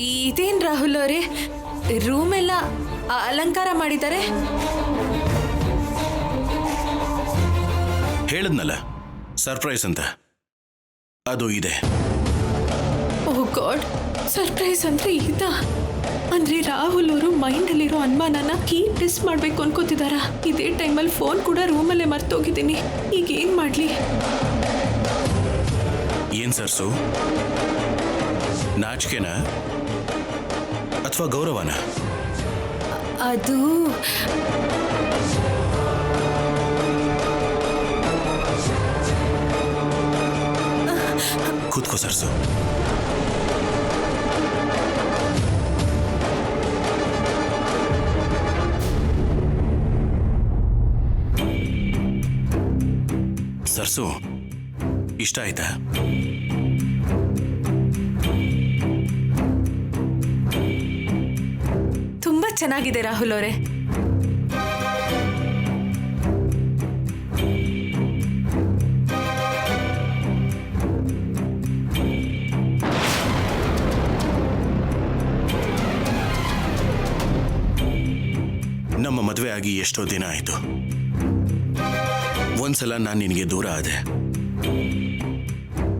ಇದೇನ್ ರಾಹುಲ್ ಅವರೇ, ರೂಮ್ ಎಲ್ಲ ಅಲಂಕಾರ ಮಾಡಿದ್ದಾರೆ. ಹೇಳದ್ನಲ್ಲ ಸರ್ಪ್ರೈಸ್ ಅಂತ, ಅದು ಇದೆ. ಓ ಗಾಡ್, ಸರ್ಪ್ರೈಸ್ ಅಂದ್ರೆ ಇದಾ? ಅಂದ್ರೆ ರಾಹುಲ್ ಅವರು ಮೈಂಡ್ ಅಲ್ಲಿರೋ ಅನುಮಾನನ ಕೀ ಟೆಸ್ಟ್ ಮಾಡ್ಬೇಕು ಅನ್ಕೋತಿದಾರ. ಇದೇ ಟೈಮಲ್ಲಿ ಫೋನ್ ಕೂಡ ರೂಮಲ್ಲೇ ಮರ್ತೋಗಿದ್ದೀನಿ. ಈಗ ಏನ್ ಮಾಡ್ಲಿ? ಏನ್ ಸರ್ಸು, ನಾಚಿಕೆನಾ ಅಥವಾ ಗೌರವನ? ಅದು ಕೂತ್ಕೋ ಸರ್ಸು. ಸರ್ಸು, ಇಷ್ಟ ಆಯ್ತಾ? ತುಂಬಾ ಚೆನ್ನಾಗಿದೆ ರಾಹುಲ್ ಅವರೇ. ನಮ್ಮ ಮದುವೆ ಆಗಿ ಎಷ್ಟೋ ದಿನ ಆಯ್ತು. ಒಂದ್ಸಲ ನಾನು ನಿನಗೆ ದೂರ ಆದೆ,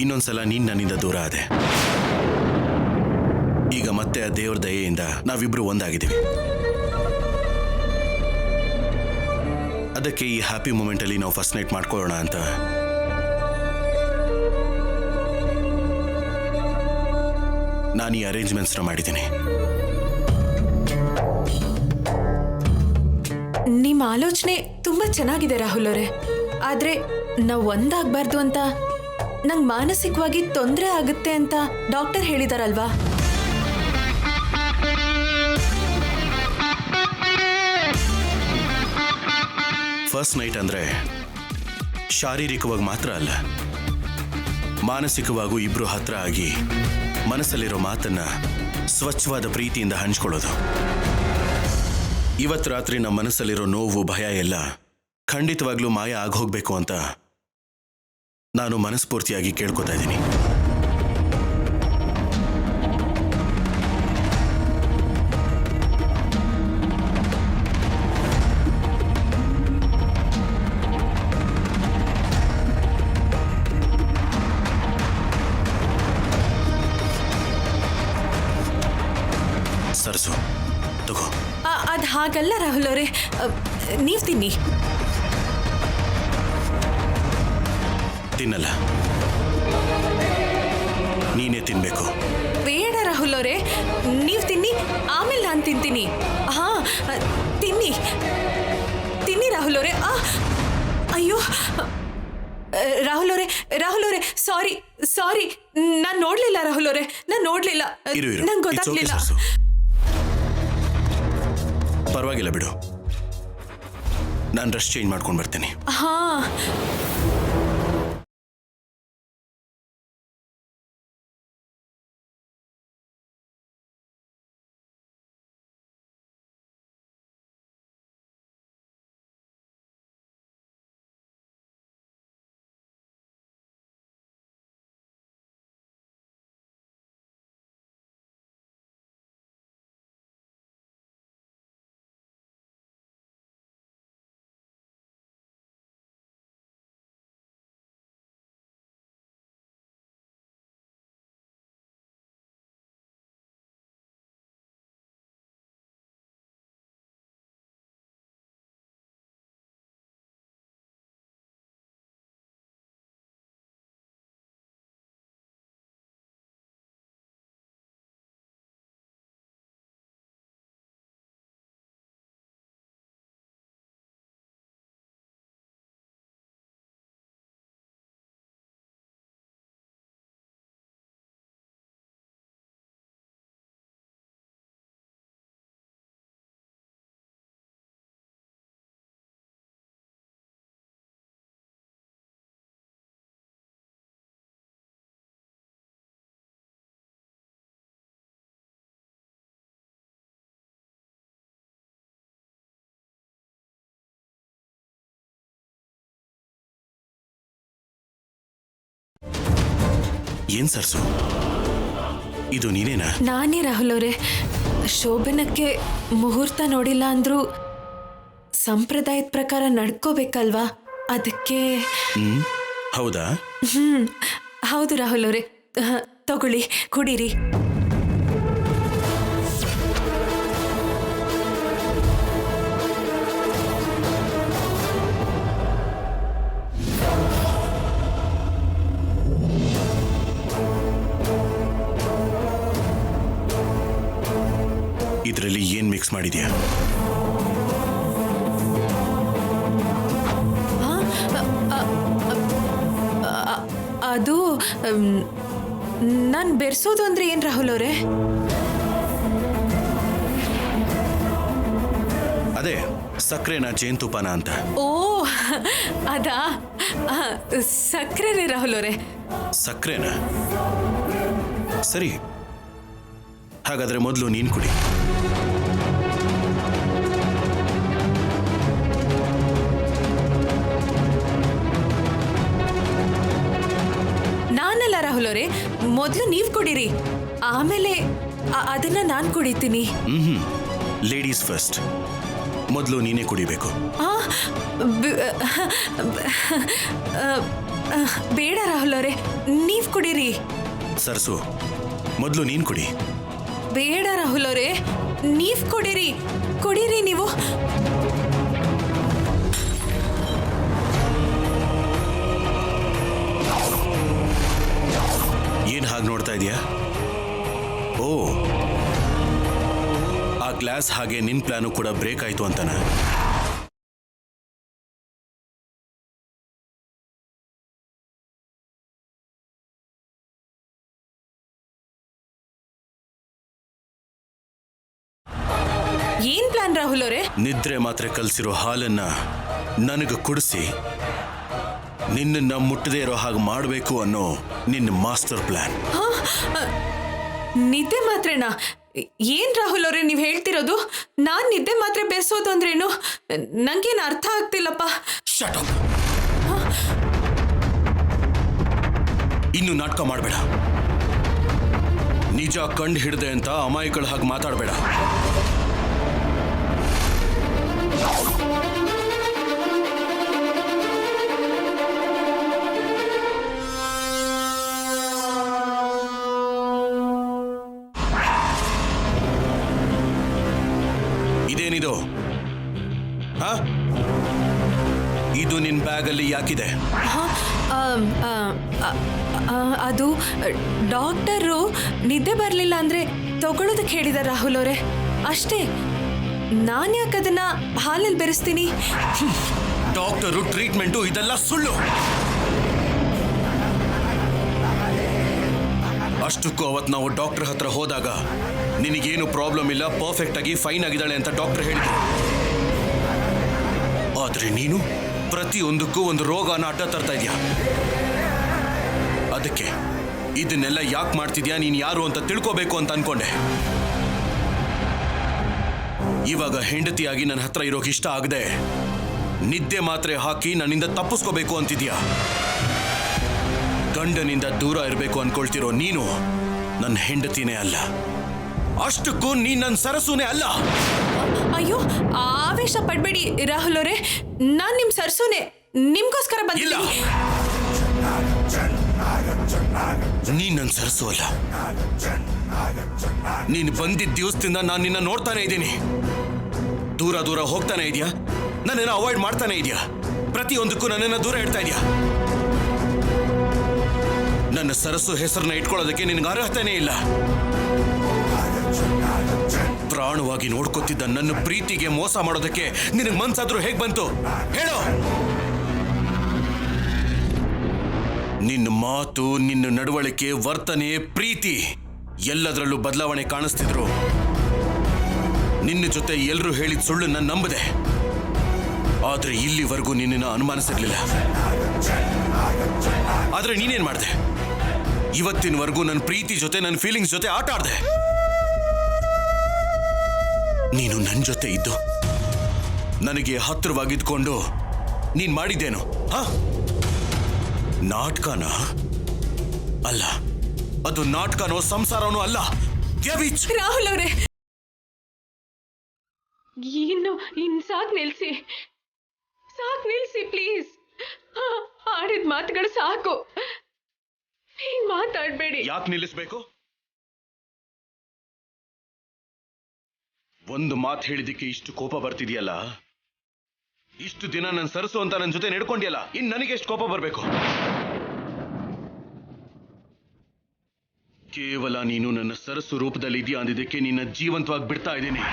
ಇನ್ನೊಂದ್ಸಲ ನೀನ್ ನನ್ನಿಂದ ದೂರ ಆದೆ. ಈಗ ಮತ್ತೆ ಆ ದೇವ್ರ ದಯೆಯಿಂದ ನಾವಿಬ್ರು ಒಂದಾಗಿದ್ದೀವಿ. ಅದಕ್ಕೆ ಈ ಹ್ಯಾಪಿ ಮೂಮೆಂಟ್ ಅಲ್ಲಿ ನಾವು ಫಸ್ಟ್ ನೈಟ್ ಮಾಡ್ಕೊಳ್ಳೋಣ ಅಂತ ನಾನು ಈ ಅರೇಂಜ್ಮೆಂಟ್ಸ್ನ ಮಾಡಿದ್ದೀನಿ. ನಿಮ್ಮ ಆಲೋಚನೆ ತುಂಬಾ ಚೆನ್ನಾಗಿದೆ ರಾಹುಲ್ ಅವರೇ. ಆದ್ರೆ ನಾವು ಒಂದಾಗಬಾರ್ದು ಅಂತ ನಂಗೆ ಮಾನಸಿಕವಾಗಿ ತೊಂದರೆ ಆಗುತ್ತೆ ಅಂತ ಡಾಕ್ಟರ್ ಹೇಳಿದಾರಲ್ವಾ? ಫಸ್ಟ್ ನೈಟ್ ಅಂದ್ರೆ ಶಾರೀರಿಕವಾಗಿ ಮಾತ್ರ ಅಲ್ಲ, ಮಾನಸಿಕವಾಗೂ ಇಬ್ರು ಹತ್ರ ಆಗಿ ಮನಸ್ಸಲ್ಲಿರೋ ಮಾತನ್ನ ಸ್ವಚ್ಛವಾದ ಪ್ರೀತಿಯಿಂದ ಹಂಚ್ಕೊಳ್ಳೋದು. ಇವತ್ತು ರಾತ್ರಿ ನಮ್ಮ ಮನಸ್ಸಲ್ಲಿರೋ ನೋವು, ಭಯ ಎಲ್ಲ ಖಂಡಿತವಾಗ್ಲೂ ಮಾಯ ಆಗೋಗ್ಬೇಕು ಅಂತ ನಾನು ಮನಸ್ಫೂರ್ತಿಯಾಗಿ ಕೇಳ್ಕೊತಾ ಇದ್ದೀನಿ. ಸರ್ಸು, ತಗೋ. ಅದು ಹಾಗಲ್ಲ ರಾಹುಲ್ ಅವರೇ, ನೀವು ತಿನ್ನಿ. ತಿನ್ನಲ್ಲ, ನೀನೇ ತಿನ್ಬೇಕು. ಬೇಡ ರಾಹುಲ್ ಅವರೇ, ನೀವು ತಿನ್ನಿ, ಆಮೇಲೆ ನಾನು ತಿಂತೀನಿ. ಹಾ, ತಿನ್ನಿ ತಿನ್ನಿ ರಾಹುಲ್ ಅವರೇ. ಅಯ್ಯೋ ರಾಹುಲ್ ಅವರೇ, ಸಾರಿ ಸಾರಿ, ನಾನು ನೋಡ್ಲಿಲ್ಲ ರಾಹುಲ್ ಅವರೇ, ನಾನು ನೋಡ್ಲಿಲ್ಲ, ನಂಗೆ ಗೊತ್ತಾಗ್ಲಿಲ್ಲ. ಪರವಾಗಿಲ್ಲ ಬಿಡು, ನಾನು ಡ್ರೆಸ್ ಚೇಂಜ್ ಮಾಡ್ಕೊಂಡು ಬರ್ತೇನೆ. ಹಾ, ಏನ್ ಸರ್ಸು, ಇದು ನೀನೇನಾ? ನಾನೇ ರಾಹುಲ್ ಅವರೇ. ಶೋಭನಕ್ಕೆ ಮುಹೂರ್ತ ನೋಡಿಲ್ಲ ಅಂದ್ರೂ ಸಂಪ್ರದಾಯದ ಪ್ರಕಾರ ನಡ್ಕೋಬೇಕಲ್ವಾ, ಅದಕ್ಕೆ. ಹೌದಾ? ಹೌದು ರಾಹುಲ್ ಅವರೇ. ತಗೊಳ್ಳಿ, ಕುಡೀರಿ. ಇದರಲ್ಲಿ ಏನ್ ಮಿಕ್ಸ್ ಮಾಡಿದ್ಯಾ? ಅದು ನಾನು ಬೆರೆಸೋದು ಅಂದ್ರೆ ಏನ್ ರಾಹುಲ್ ಅವರೇ? ಅದೇ ಸಕ್ಕರೆನ ಜೇನುತುಪ್ಪನ ಅಂತ. ಓ ಅದಾ, ಸಕ್ಕರೆ ರಾಹುಲ್ ಅವರೇ. ಸಕ್ಕರೆನಾ? ಸರಿ, ಹಾಗಾದ್ರೆ ಮೊದಲು ನೀನ್ ಕುಡಿ. ನಾನಲ್ಲ ರಾಹುಲ್ ಅವರೇ, ಮೊದಲು ನೀವು ಕುಡೀರಿ, ಆಮೇಲೆ ಅದನ್ನ ನಾನು ಕುಡಿತೀನಿ. Ladies first. ಮೊದಲು ನೀನೇ ಕುಡಿಬೇಕು. ಬೇಡ ರಾಹುಲ್ ಅವರೇ, ನೀವು ಕುಡೀರಿ. ಸರ್ಸು, ಮೊದಲು ನೀನ್ ಕುಡಿ. ಬೇಡ ರಾಹುಲ್ ಅವರೇ, ನೀವು ಕುಡೀರಿ. ಕುಡೀರಿ ನೀವು. ಏನ್ ಹಾಗೆ ನೋಡ್ತಾ ಇದೀಯಾ? ಓ, ಆ ಗ್ಲಾಸ್ ಹಾಗೆ ನಿನ್ ಪ್ಲಾನು ಕೂಡ ಬ್ರೇಕ್ ಆಯ್ತು ಅಂತನ? ಏನ್ ಪ್ಲಾನ್ ರಾಹುಲ್ ಅವರೇ? ನಿದ್ರೆ ಮಾತ್ರೆ ಕಲ್ಸಿರೋ ಹಾಲನ್ನ ನನಗೆ ಕುಡಿಸಿ ನಿನ್ನ ಮುಟ್ಟದೇ ಇರೋ ಹಾಗೆ ಮಾಡಬೇಕು ಅನ್ನೋ ನಿನ್ನ ಮಾಸ್ಟರ್ ಪ್ಲಾನ್. ನಿದ್ದೆ ಮಾತ್ರೆನಾ? ಏನ್ ರಾಹುಲ್ ಅವರೇ ನೀವು ಹೇಳ್ತಿರೋದು? ನಾನ್ ನಿದ್ದೆ ಮಾತ್ರೆ ಬೆರೆಸೋದು ಅಂದ್ರೇನು? ನಂಗೇನು ಅರ್ಥ ಆಗ್ತಿಲ್ಲಪ್ಪ. Shut up. ಇನ್ನು ನಾಟಕ ಮಾಡಬೇಡ. ನಿಜ ಕಂಡು ಹಿಡ್ದೆ ಅಂತ ಅಮಾಯಕಳ ಹಾಗೆ ಮಾತಾಡಬೇಡ. ಇದೇನಿದು? ಇದು ನಿನ್ ಬ್ಯಾಗ್ ಅಲ್ಲಿ ಯಾಕಿದೆ? ಅದು ಡಾಕ್ಟರು ನಿದ್ದೆ ಬರಲಿಲ್ಲ ಅಂದ್ರೆ ತಗೊಳ್ಳೋದಕ್ಕೆ ಹೇಳಿದಾರೆ ರಾಹುಲ್ ಅವರೇ, ಅಷ್ಟೇ. ನಾನು ಯಾಕೆ ಅದನ್ನ ಹಾಲಲ್ಲಿ ಬೆರೆಸ್ತೀನಿ? ಡಾಕ್ಟರು, ಟ್ರೀಟ್ಮೆಂಟು ಇದೆಲ್ಲ ಸುಳ್ಳು. ಅಷ್ಟಕ್ಕೂ ಅವತ್ತು ನಾವು ಡಾಕ್ಟರ್ ಹತ್ರ ಹೋದಾಗ ನಿನಗೇನು ಪ್ರಾಬ್ಲಮ್ ಇಲ್ಲ, ಪರ್ಫೆಕ್ಟ್ ಆಗಿ ಫೈನ್ ಆಗಿದ್ದಾಳೆ ಅಂತ ಡಾಕ್ಟರ್ ಹೇಳಿದ್ರು. ಆದ್ರೆ ನೀನು ಪ್ರತಿಯೊಂದಕ್ಕೂ ಒಂದು ರೋಗನ ಅಡ್ಡ ತರ್ತಾ ಇದೆಯಾ. ಅದಕ್ಕೆ ಇದನ್ನೆಲ್ಲ ಯಾಕೆ ಮಾಡ್ತಿದ್ಯಾ, ನೀನು ಯಾರು ಅಂತ ತಿಳ್ಕೋಬೇಕು ಅಂತ ಅನ್ಕೊಂಡೆ. ಇವಾಗ ಹೆಂಡತಿಯಾಗಿ ನನ್ನ ಹತ್ರ ಇರೋಕೆ ಇಷ್ಟ ಆಗದೆ ನಿದ್ದೆ ಮಾತ್ರೆ ಹಾಕಿ ನನ್ನಿಂದ ತಪ್ಪಿಸ್ಕೋಬೇಕು ಅಂತಿದ್ಯಾ. ಗಂಡನಿಂದ ದೂರ ಇರಬೇಕು ಅನ್ಕೊಳ್ತಿರೋ ನೀನು ನನ್ನ ಹೆಂಡತಿನೇ ಅಲ್ಲ, ಅಷ್ಟಕ್ಕೂ ನೀನ್ ನನ್ನ ಸರಸುನೇ ಅಲ್ಲ. ಅಯ್ಯೋ, ಆವೇಶ ಪಡ್ಬೇಡಿ ರಾಹುಲ್ ಅವರೇ, ನಾನ್ ನಿಮ್ ಸರಸುನೇ, ನಿಮ್ಗೋಸ್ಕರ ಬಂದಿಲ್ಲ. ನೀನ್ ನನ್ನ ಸರಸು ಅಲ್ಲ. ನೀನು ಬಂದಿದ್ದ ದಿವಸದಿಂದ ನಾನು ನಿನ್ನ ನೋಡ್ತಾನೆ ಇದ್ದೀನಿ. ದೂರ ದೂರ ಹೋಗ್ತಾನೆ ಇದೆಯಾ, ನನ್ನನ್ನು ಅವಾಯ್ಡ್ ಮಾಡ್ತಾನೆ ಇದೆಯಾ, ಪ್ರತಿಯೊಂದಕ್ಕೂ ನನ್ನನ್ನು ದೂರ ಇಡ್ತಾ ಇದೆಯಾ. ನನ್ನ ಸರಸು ಹೆಸರನ್ನ ಇಟ್ಕೊಳ್ಳೋದಕ್ಕೆ ನಿನಗೆ ಅರ್ಹತೆನೇ ಇಲ್ಲ. ಪ್ರಾಣವಾಗಿ ನೋಡ್ಕೊತಿದ್ದ ನನ್ನ ಪ್ರೀತಿಗೆ ಮೋಸ ಮಾಡೋದಕ್ಕೆ ನಿನಗೆ ಮನ್ಸಾದ್ರೂ ಹೇಗ್ ಬಂತು ಹೇಳೋ? ನಿನ್ನ ಮಾತು, ನಿನ್ನ ನಡವಳಿಕೆ, ವರ್ತನೆ, ಪ್ರೀತಿ ಎಲ್ಲದರಲ್ಲೂ ಬದಲಾವಣೆ ಕಾಣಿಸ್ತಿದ್ರು. ನಿನ್ನ ಜೊತೆ ಎಲ್ಲರೂ ಹೇಳಿದ ಸುಳ್ಳು ನಾನು ನಂಬದೆ. ಆದ್ರೆ ಇಲ್ಲಿವರೆಗೂ ನಿನ್ನನ್ನು ಅನುಮಾನಿಸಿರ್ಲಿಲ್ಲ. ಆದ್ರೆ ನೀನೇನ್ ಮಾಡಿದೆ? ಇವತ್ತಿನವರೆಗೂ ನನ್ನ ಪ್ರೀತಿ ಜೊತೆ, ನನ್ನ ಫೀಲಿಂಗ್ಸ್ ಜೊತೆ ಆಟ ಆಡ್ದೆ. ನೀನು ನನ್ನ ಜೊತೆ ಇದ್ದು ನನಗೆ ಹತ್ತಿರವಾಗಿದ್ಕೊಂಡು ನೀನ್ ಮಾಡಿದ್ದೇನು? ನಾಟಕನ ಅಲ್ಲ, ಅದು ನಾಟಕನೋ ಸಂಸಾರನೋ ಅಲ್ಲ. ರಾಹುಲ್ ಅವರೇ, ಇನ್ನು ಸಾಕ್ ನಿಲ್ಸಿ ಪ್ಲೀಸ್. ಆಡಿದ ಮಾತುಗಳು ಸಾಕು, ಹೀಗ್ ಮಾತಾಡ್ಬೇಡಿ. ಯಾಕೆ ನಿಲ್ಲಿಸ್ಬೇಕು? ಒಂದು ಮಾತು ಹೇಳಿದಕ್ಕೆ ಇಷ್ಟು ಕೋಪ ಬರ್ತಿದ್ಯಲ್ಲ. ಇಷ್ಟು ದಿನ ನನ್ನ ಸರಸು ಅಂತ ನನ್ನ ಜೊತೆ ನಡ್ಕೊಂಡಿಯಲ್ಲ, ಇನ್ ನನಗೆ ಎಷ್ಟು ಕೋಪ ಬರ್ಬೇಕು? ಕೇವಲ ನೀನು ನನ್ನ ಸರಸು ರೂಪದಲ್ಲಿ ಇದೆಯಾ ಅಂದಿದ್ದಕ್ಕೆ ನಿನ್ನ ಜೀವಂತವಾಗಿ ಬಿಡ್ತಾ ಇದ್ದೀನಿ.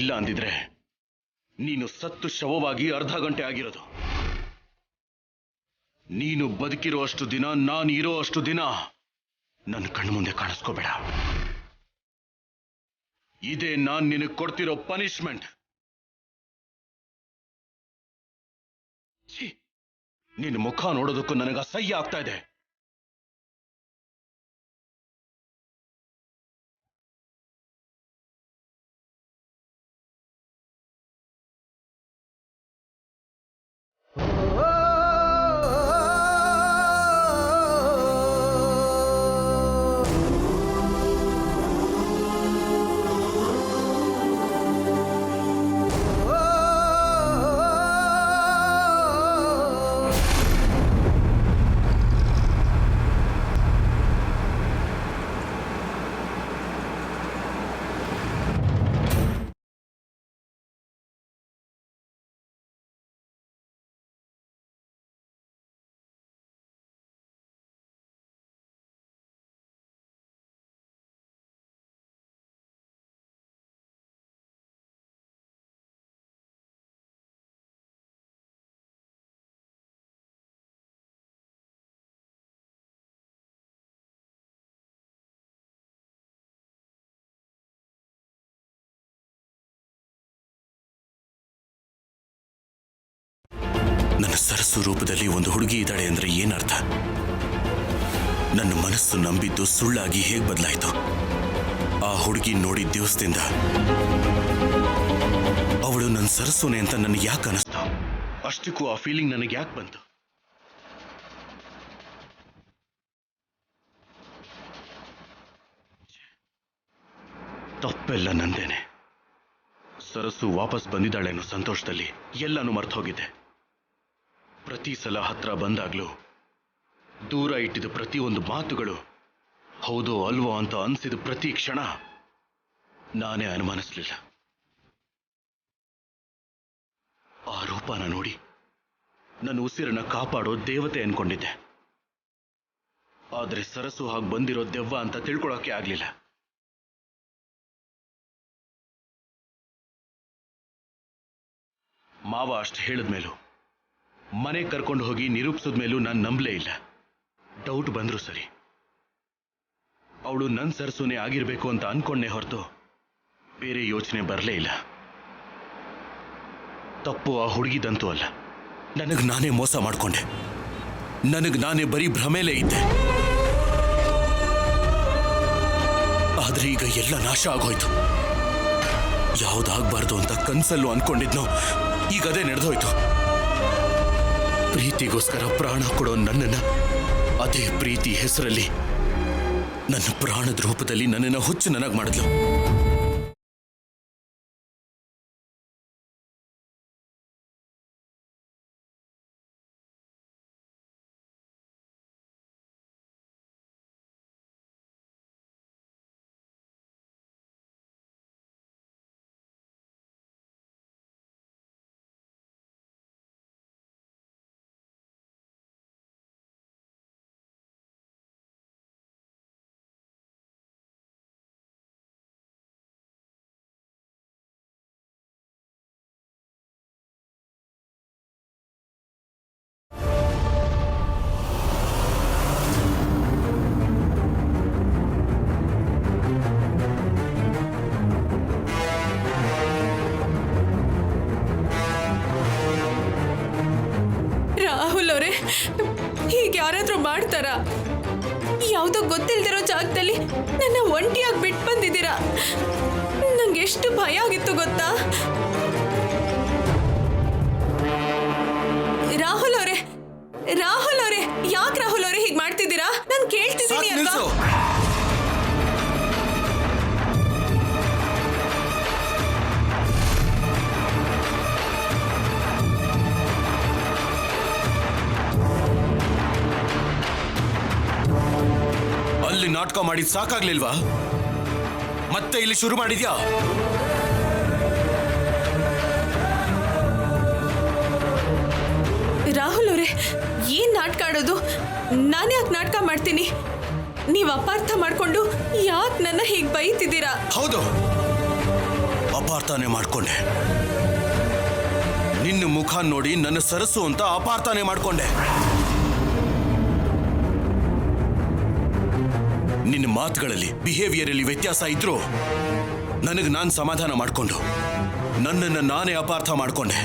ಇಲ್ಲ ಅಂದಿದ್ರೆ ನೀನು ಸತ್ತು ಶವವಾಗಿ ಅರ್ಧ ಗಂಟೆ ಆಗಿರೋದು. ನೀನು ಬದುಕಿರೋ ಅಷ್ಟು ದಿನ, ನಾನು ಇರೋ ಅಷ್ಟು ದಿನ ನನ್ನ ಕಣ್ಣು ಮುಂದೆ ಕಾಣಿಸ್ಕೋಬೇಡ. ಇದೇ ನಾನ್ ನಿನಗೆ ಕೊಡ್ತಿರೋ ಪನಿಷ್ಮೆಂಟ್. ನಿನ್ನ ಮುಖ ನೋಡೋದಕ್ಕೂ ನನಗೆ ಅಸಹ್ಯ ಆಗ್ತಾ ಇದೆ. ನನ್ನ ಸರಸು ರೂಪದಲ್ಲಿ ಒಂದು ಹುಡುಗಿ ಇದ್ದಾಳೆ ಅಂದ್ರೆ ಏನರ್ಥ? ನನ್ನ ಮನಸ್ಸು ನಂಬಿದ್ದು ಸುಳ್ಳಾಗಿ ಹೇಗೆ ಬದಲಾಯಿತು? ಆ ಹುಡುಗಿ ನೋಡಿದ ದಿವಸದಿಂದ ಅವಳು ನನ್ನ ಸರಸುನೆ ಅಂತ ನನಗೆ ಯಾಕೆ ಅನಿಸ್ತು? ಅಷ್ಟಕ್ಕೂ ಆ ಫೀಲಿಂಗ್ ನನಗೆ ಯಾಕೆ ಬಂತು? ತಪ್ಪೆಲ್ಲ ನಂದೇನೆ. ಸರಸು ವಾಪಸ್ ಬಂದಿದ್ದಾಳೆ ಅನ್ನೋ ಸಂತೋಷದಲ್ಲಿ ಎಲ್ಲನೂ ಮರ್ತು ಹೋಗಿದ್ದೆ. ಪ್ರತಿ ಸಲ ಹತ್ರ ಬಂದಾಗ್ಲೂ ದೂರ ಇಟ್ಟಿದ ಪ್ರತಿಯೊಂದು ಮಾತುಗಳು ಹೌದೋ ಅಲ್ವೋ ಅಂತ ಅನಿಸಿದ ಪ್ರತಿ ಕ್ಷಣ ನಾನೇ ಅನುಮಾನಿಸಲಿಲ್ಲ. ಆ ರೂಪನ ನೋಡಿ ನನ್ನ ಉಸಿರನ್ನ ಕಾಪಾಡೋ ದೇವತೆ ಅನ್ಕೊಂಡಿದ್ದೆ. ಆದ್ರೆ ಸರಸು ಹಾಗೆ ಬಂದಿರೋ ದೆವ್ವ ಅಂತ ತಿಳ್ಕೊಳಕ್ಕೆ ಆಗ್ಲಿಲ್ಲ. ಮಾವ ಅಷ್ಟು ಹೇಳಿದ್ಮೇಲೂ, ಮನೆ ಕರ್ಕೊಂಡು ಹೋಗಿ ನಿರೂಪಿಸಿದ್ಮೇಲೂ ನಾನು ನಂಬಲೇ ಇಲ್ಲ. ಡೌಟ್ ಬಂದ್ರು ಸರಿ, ಅವಳು ನನ್ನ ಸರಸುನೆ ಆಗಿರ್ಬೇಕು ಅಂತ ಅನ್ಕೊಂಡೆ ಹೊರತು ಬೇರೆ ಯೋಚನೆ ಬರಲೇ ಇಲ್ಲ. ತಪ್ಪು ಆ ಹುಡುಗಿದಂತೂ ಅಲ್ಲ, ನನಗೆ ನಾನೇ ಮೋಸ ಮಾಡ್ಕೊಂಡೆ. ನನಗೆ ನಾನೇ ಬರೀ ಭ್ರಮೇಲೇ ಇದ್ದೆ. ಆದ್ರೆ ಈಗ ಎಲ್ಲ ನಾಶ ಆಗೋಯ್ತು. ಯಾವುದಾಗಬಾರ್ದು ಅಂತ ಕನ್ಸಲ್ಲೂ ಅನ್ಕೊಂಡಿದ್ನೋ ಈಗ ಅದೇ ನಡೆದೋಯ್ತು. ಪ್ರೀತಿಗೋಸ್ಕರ ಪ್ರಾಣ ಕೊಡೋ ನನ್ನನ್ನ ಅದೇ ಪ್ರೀತಿ ಹೆಸರಲ್ಲಿ ನನ್ನ ಪ್ರಾಣದ ರೂಪದಲ್ಲಿ ನನ್ನನ್ನು ಹುಚ್ಚು ನನಗೆ ಮಾಡಿದ್ಲು. ಹೀಗೆ ಯಾರಾದ್ರೂ ಮಾಡ್ತಾರ? ಯಾವುದೋ ಗೊತ್ತಿಲ್ದಿರೋ ಜಾಗದಲ್ಲಿ ನನ್ನ ಒಂಟಿಯಾಗಿ ಬಿಟ್ಟು ಬಂದಿದ್ದೀರಾ. ನಂಗೆ ಎಷ್ಟು ಭಯ ಆಗಿತ್ತು ಗೊತ್ತಾ? ರಾಹುಲ್ ಅವರೇ, ಯಾಕೆ ರಾಹುಲ್ ಅವರೇ ನಿಲ್ಸು. ಅಲ್ಲಿ ನಾಟಕ ಮಾಡಿದ್ ಸಾಕಾಗ್ಲಿಲ್ವಾ? ಮತ್ತೆ ಇಲ್ಲಿ ಶುರು ಮಾಡಿದ್ಯಾ? ರಾಹುಲ್ ಅವರೇ, ಏನ್ ನಾಟಕ ಆಡೋದು? ನಾನ್ಯಾಕೆ ನಾಟಕ ಮಾಡ್ತೀನಿ? ನೀವ್ ಅಪಾರ್ಥ ಮಾಡ್ಕೊಂಡು ಯಾಕೆ ನನ್ನ ಹೀಗೆ ಬೈತಿದ್ದೀರಾ? ಹೌದು, ಅಪಾರ್ಥನೆ ಮಾಡ್ಕೊಂಡೆ. ನಿನ್ನ ಮುಖ ನೋಡಿ ನನ್ನ ಸರಸು ಅಂತ ಅಪಾರ್ಥನೆ ಮಾಡ್ಕೊಂಡೆ. ನಿನ್ನ ಮಾತುಗಳಲ್ಲಿ, ಬಿಹೇವಿಯರಲ್ಲಿ ವ್ಯತ್ಯಾಸ ಇದ್ರೂ ನನಗೆ ನಾನು ಸಮಾಧಾನ ಮಾಡಿಕೊಂಡು ನನ್ನನ್ನು ನಾನೇ ಅಪಾರ್ಥ ಮಾಡಿಕೊಂಡೆ.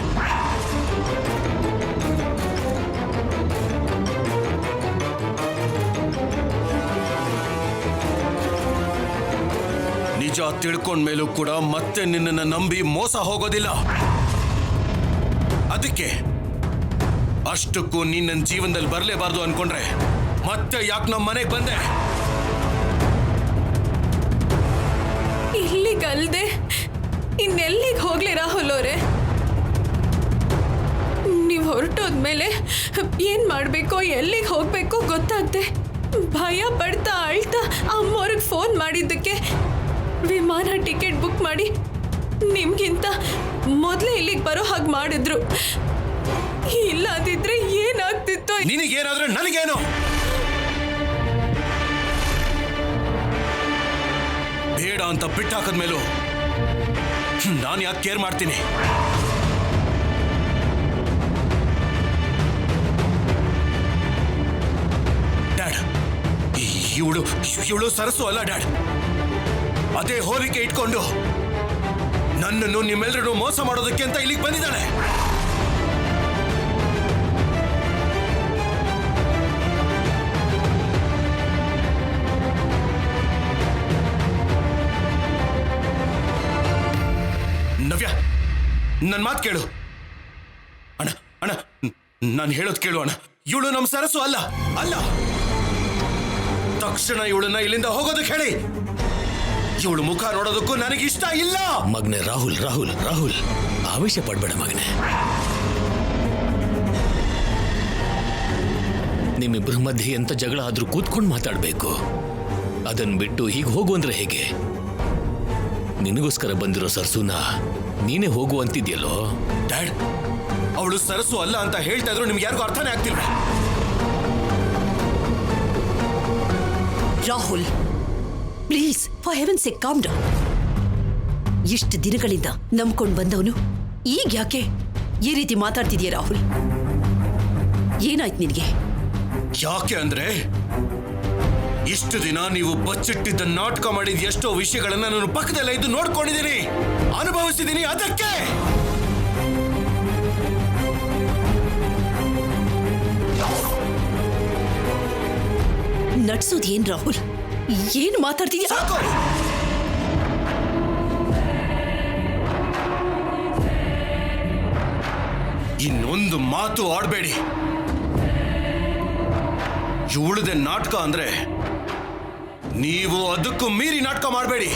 ನಿಜ ತಿಳ್ಕೊಂಡ್ಮೇಲೂ ಕೂಡ ಮತ್ತೆ ನಿನ್ನನ್ನು ನಂಬಿ ಮೋಸ ಹೋಗೋದಿಲ್ಲ. ಅದಕ್ಕೆ ಅಷ್ಟಕ್ಕೂ ನೀನ್ ನನ್ನ ಜೀವನದಲ್ಲಿ ಬರಲೇಬಾರ್ದು ಅನ್ಕೊಂಡ್ರೆ ಮತ್ತೆ ಯಾಕೆ ನಮ್ಮ ಮನೆಗೆ ಬಂದೆ? ಇಲ್ಲಿಗಲ್ದೆ ಇನ್ನೆಲ್ಲಿಗೆ ಹೋಗ್ಲಿ ರಾಹುಲ್ ಅವರೇ? ನೀವು ಹೊರಟೋದ್ಮೇಲೆ ಏನ್ ಮಾಡ್ಬೇಕೋ ಎಲ್ಲಿಗೆ ಹೋಗ್ಬೇಕೋ ಗೊತ್ತಾಗ್ದೆ ಭಯ ಪಡ್ತಾ ಅಳ್ತಾ ಅಮ್ಮವ್ರಿಗೆ ಫೋನ್ ಮಾಡಿದ್ದಕ್ಕೆ ವಿಮಾನ ಟಿಕೆಟ್ ಬುಕ್ ಮಾಡಿ ನಿಮ್ಗಿಂತ ಮೊದಲೇ ಇಲ್ಲಿಗೆ ಬರೋ ಹಾಗೆ ಮಾಡಿದ್ರು. ಇಲ್ಲದಿದ್ರೆ ಏನಾಗ್ತಿತ್ತೋ. ನಿನಗೇನಾದ್ರೆ ನನಗೇನು? ಬೇಡ ಅಂತ ಬಿಟ್ಟಾಕದ್ಮೇಲೂ ನಾನು ಯಾಕೆ ಕೇರ್ ಮಾಡ್ತೀನಿ? ಡ್ಯಾಡ್, ಇವಳು ಸರಸು ಅಲ್ಲ ಡ್ಯಾಡ್. ಅದೇ ಹೋಲಿಕೆ ಇಟ್ಕೊಂಡು ನನ್ನನ್ನು ನಿಮ್ಮೆಲ್ಲರೂ ಮೋಸ ಮಾಡೋದಕ್ಕೆ ಅಂತ ಇಲ್ಲಿಗೆ ಬಂದಿದ್ದಾಳೆ. ನವ್ಯ, ನನ್ನ ಮಾತು ಕೇಳು ಅಣ್ಣ. ಅಣ್ಣ, ನಾನು ಹೇಳೋದು ಕೇಳು ಅಣ್ಣ. ಇವಳು ನಮ್ಮ ಸರಸು ಅಲ್ಲ ಅಲ್ಲ. ತಕ್ಷಣ ಇವಳನ್ನ ಇಲ್ಲಿಂದ ಹೋಗೋದಕ್ಕೆ ಹೇಳಿ. ಇವಳು ಮುಖ ನೋಡೋದಕ್ಕೂ ನನಗೆ ಇಷ್ಟ ಇಲ್ಲ. ಮಗನೆ ರಾಹುಲ್, ರಾಹುಲ್, ರಾಹುಲ್, ಆವೇಶ ಪಡ್ಬೇಡ ಮಗನೆ. ನಿಮ್ಮಿಬ್ಬರ ಮಧ್ಯೆ ಎಂತ ಜಗಳ ಆದ್ರೂ ಕೂತ್ಕೊಂಡು ಮಾತಾಡ್ಬೇಕು. ಅದನ್ನ ಬಿಟ್ಟು ಹೀಗೆ ಹೋಗು ಅಂದ್ರೆ ಹೇಗೆ? ನಿನಗೋಸ್ಕರ ಬಂದಿರೋ ಸರ್ಸುನ ನೀನೇ ಹೋಗು ಅಂತಿದ್ಯಲ್ಲೋ. ಡ್ಯಾಡ್, ಅವಳು ಸರಸು ಅಲ್ಲ ಅಂತ ಹೇಳ್ತಾ ಇದ್ರು ನಿಮ್ಗೆ ಯಾರಿಗೂ ಅರ್ಥನೇ ಆಗ್ತಿಲ್ವ? Rahul, please, for heaven sake calm down. ಇಷ್ಟು ದಿನಗಳಿಂದ ನಂಬ್ಕೊಂಡು ಬಂದವನು ಈಗ ಯಾಕೆ ಈ ರೀತಿ ಮಾತಾಡ್ತಿದ್ಯಾ ರಾಹುಲ್? ಏನಾಯ್ತು ನಿನಗೆ? ಯಾಕೆ ಅಂದ್ರೆ ಇಷ್ಟು ದಿನ ನೀವು ಬಚ್ಚಿಟ್ಟಿದ್ದ ನಾಟಕ ಮಾಡಿದ ಎಷ್ಟೋ ವಿಷಯಗಳನ್ನ ನಾನು ಪಕ್ಕದಲ್ಲೇ ಇದ್ದು ನೋಡ್ಕೊಂಡಿದ್ದೀನಿ, ಅನುಭವಿಸಿದ್ದೀನಿ. ಅದಕ್ಕೆ ನಡ್ಸೋದು ಏನ್ ರಾಹುಲ್? ಏನು ಮಾತಾಡ್ತಿದ್ಯಾ? ಸಾಕು. ಇನ್ನೊಂದು ಮಾತು ಆಡ್ಬೇಡಿ. ಇವಳದೆ ನಾಟಕ ಅಂದ್ರೆ ನೀವು ಅದಕ್ಕೂ ಮೀರಿ ನಾಟಕ ಮಾಡಬೇಡಿ.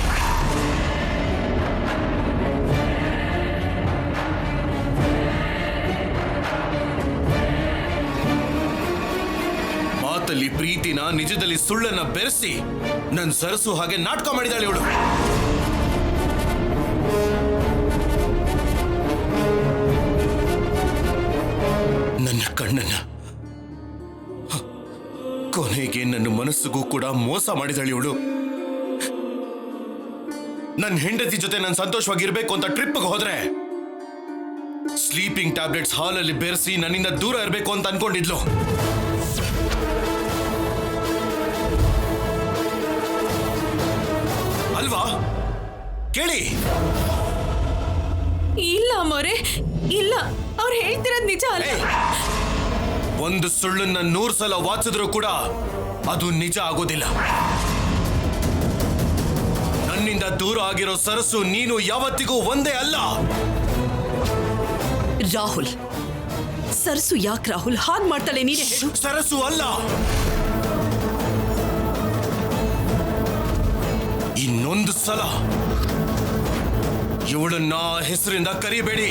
ಮಾತಲ್ಲಿ ಪ್ರೀತಿನ, ನಿಜದಲ್ಲಿ ಸುಳ್ಳನ್ನ ಬೆರೆಸಿ ನನ್ನ ಸರಸು ಹಾಗೆ ನಾಟಕ ಮಾಡಿದಾಳೆ ಇವಳು. ನನ್ನ ಕಣ್ಣನ್ನ, ಕೊನೆಗೆ ನನ್ನ ಮನಸ್ಸಿಗೂ ಕೂಡ ಮೋಸ ಮಾಡಿದಾಳೆ ಇವಳು. ನನ್ನ ಹೆಂಡತಿ ಜೊತೆ ನಾನು ಸಂತೋಷವಾಗಿರ್ಬೇಕು ಅಂತ ಟ್ರಿಪ್ಗೆ ಹೋದ್ರೆ ಸ್ಲೀಪಿಂಗ್ ಟ್ಯಾಬ್ಲೆಟ್ಸ್ ಹಾಲಲ್ಲಿ ಬೆರೆಸಿ ನನ್ನಿಂದ ದೂರ ಇರಬೇಕು ಅಂತ ಅನ್ಕೊಂಡಿದ್ಲು. ಅಲ್ವಾ? ಕೇಳಿ. ಇಲ್ಲ ಮೋರೆ, ಇಲ್ಲ, ಅವ್ರು ಹೇಳ್ತಿರೋದು ನಿಜ ಅಲ್ಲ. ಒಂದು ಸುಳ್ಳನ್ನ 100 ಸಲ ವಾಚಿದ್ರು ಕೂಡ ಅದು ನಿಜ ಆಗೋದಿಲ್ಲ. ನನ್ನಿಂದ ದೂರ ಆಗಿರೋ ಸರಸು ನೀನು ಯಾವತ್ತಿಗೂ ಒಂದೇ ಅಲ್ಲ. ರಾಹುಲ್, ಸರಸು ಯಾಕೆ ರಾಹುಲ್ ಹಾಗೆ ಮಾಡ್ತಾಳೆ? ನೀನೇ ಹೇಳು. ಸರಸು ಅಲ್ಲ, ಇನ್ನೊಂದು ಸಲ ಇವಳನ್ನ ಹೆಸರಿಂದ ಕರಿಬೇಡಿ.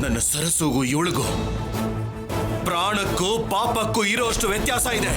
ನನ್ನ ಸರಸುಗೂ ಇವಳಿಗೂ ಪ್ರಾಣಕ್ಕೂ ಪಾಪಕ್ಕೂ ಇರೋಷ್ಟು ವ್ಯತ್ಯಾಸ ಇದೆ.